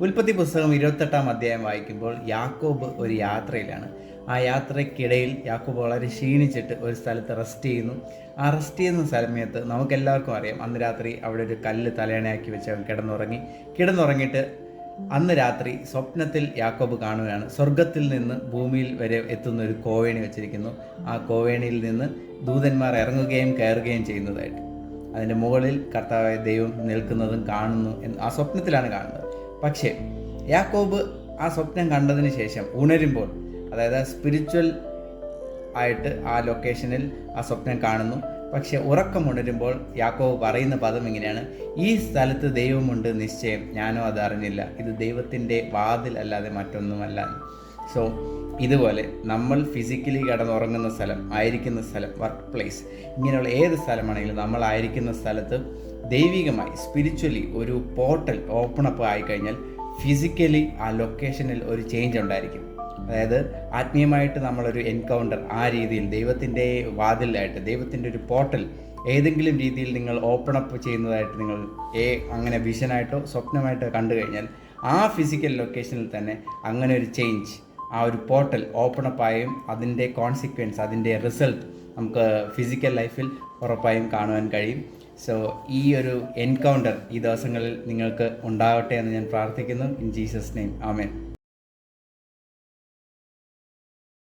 ഉൽപ്പത്തി പുസ്തകം 28-ാം അധ്യായം വായിക്കുമ്പോൾ യാക്കോബ് ഒരു യാത്രയിലാണ്. ആ യാത്രയ്ക്കിടയിൽ യാക്കോബ് വളരെ ക്ഷീണിച്ചിട്ട് ഒരു സ്ഥലത്ത് റെസ്റ്റ് ചെയ്യുന്നു. ആ റെസ്റ്റ് ചെയ്യുന്ന സമയത്ത് നമുക്കെല്ലാവർക്കും അറിയാം, അന്ന് രാത്രി അവിടെ ഒരു കല്ല് തലയണയാക്കി വെച്ച് അവൻ കിടന്നുറങ്ങിയിട്ട് അന്ന് രാത്രി സ്വപ്നത്തിൽ യാക്കോബ് കാണുകയാണ്, സ്വർഗത്തിൽ നിന്ന് ഭൂമിയിൽ വരെ എത്തുന്ന ഒരു കോവേണി വെച്ചിരിക്കുന്നു. ആ കോവേണിയിൽ നിന്ന് ദൂതന്മാർ ഇറങ്ങുകയും കയറുകയും ചെയ്യുന്നതായിട്ട്, അതിൻ്റെ മുകളിൽ കർത്താവായ ദൈവം നിൽക്കുന്നതും കാണുന്നു എന്ന് ആ സ്വപ്നത്തിലാണ് കാണുന്നത്. പക്ഷേ യാക്കോബ് ആ സ്വപ്നം കണ്ടതിന് ശേഷം ഉണരുമ്പോൾ, അതായത് സ്പിരിച്വൽ ആയിട്ട് ആ ലൊക്കേഷനിൽ ആ സ്വപ്നം കാണുന്നു. പക്ഷെ ഉറക്കമുണരുമ്പോൾ യാക്കോബ് പറയുന്ന പദം ഇങ്ങനെയാണ്: ഈ സ്ഥലത്ത് ദൈവമുണ്ട് നിശ്ചയം, ഞാനോ അത് അറിഞ്ഞില്ല. ഇത് ദൈവത്തിൻ്റെ വാതിൽ അല്ലാതെ മറ്റൊന്നുമല്ല. സോ ഇതുപോലെ നമ്മൾ ഫിസിക്കലി കിടന്നുറങ്ങുന്ന സ്ഥലം, ആയിരിക്കുന്ന സ്ഥലം, വർക്ക് പ്ലേസ്, ഇങ്ങനെയുള്ള ഏത് സ്ഥലമാണെങ്കിലും നമ്മളായിരിക്കുന്ന സ്ഥലത്ത് ദൈവികമായി സ്പിരിച്വലി ഒരു പോർട്ടൽ ഓപ്പണപ്പ് ആയിക്കഴിഞ്ഞാൽ ഫിസിക്കലി ആ ലൊക്കേഷനിൽ ഒരു ചേഞ്ച് ഉണ്ടായിരിക്കും. അതായത് ആത്മീയമായിട്ട് നമ്മളൊരു എൻകൗണ്ടർ ആ രീതിയിൽ ദൈവത്തിൻ്റെ വാതിലായിട്ട്, ദൈവത്തിൻ്റെ ഒരു പോർട്ടൽ ഏതെങ്കിലും രീതിയിൽ നിങ്ങൾ ഓപ്പൺ അപ്പ് ചെയ്യുന്നതായിട്ട് നിങ്ങൾ അങ്ങനെ വിഷനായിട്ടോ സ്വപ്നമായിട്ടോ കണ്ടു കഴിഞ്ഞാൽ ആ ഫിസിക്കൽ ലൊക്കേഷനിൽ തന്നെ അങ്ങനെ ഒരു ചേഞ്ച്, ആ ഒരു പോർട്ടൽ ഓപ്പൺ അപ്പായും അതിൻ്റെ കോൺസിക്വൻസ്, അതിൻ്റെ റിസൾട്ട് നമുക്ക് ഫിസിക്കൽ ലൈഫിൽ ഉറപ്പായും കാണുവാൻ കഴിയും. സോ ഈ ഒരു എൻകൗണ്ടർ ഈ ദിവസങ്ങളിൽ നിങ്ങൾക്ക് ഉണ്ടാവട്ടെ എന്ന് ഞാൻ പ്രാർത്ഥിക്കുന്നു. In Jesus name, amen.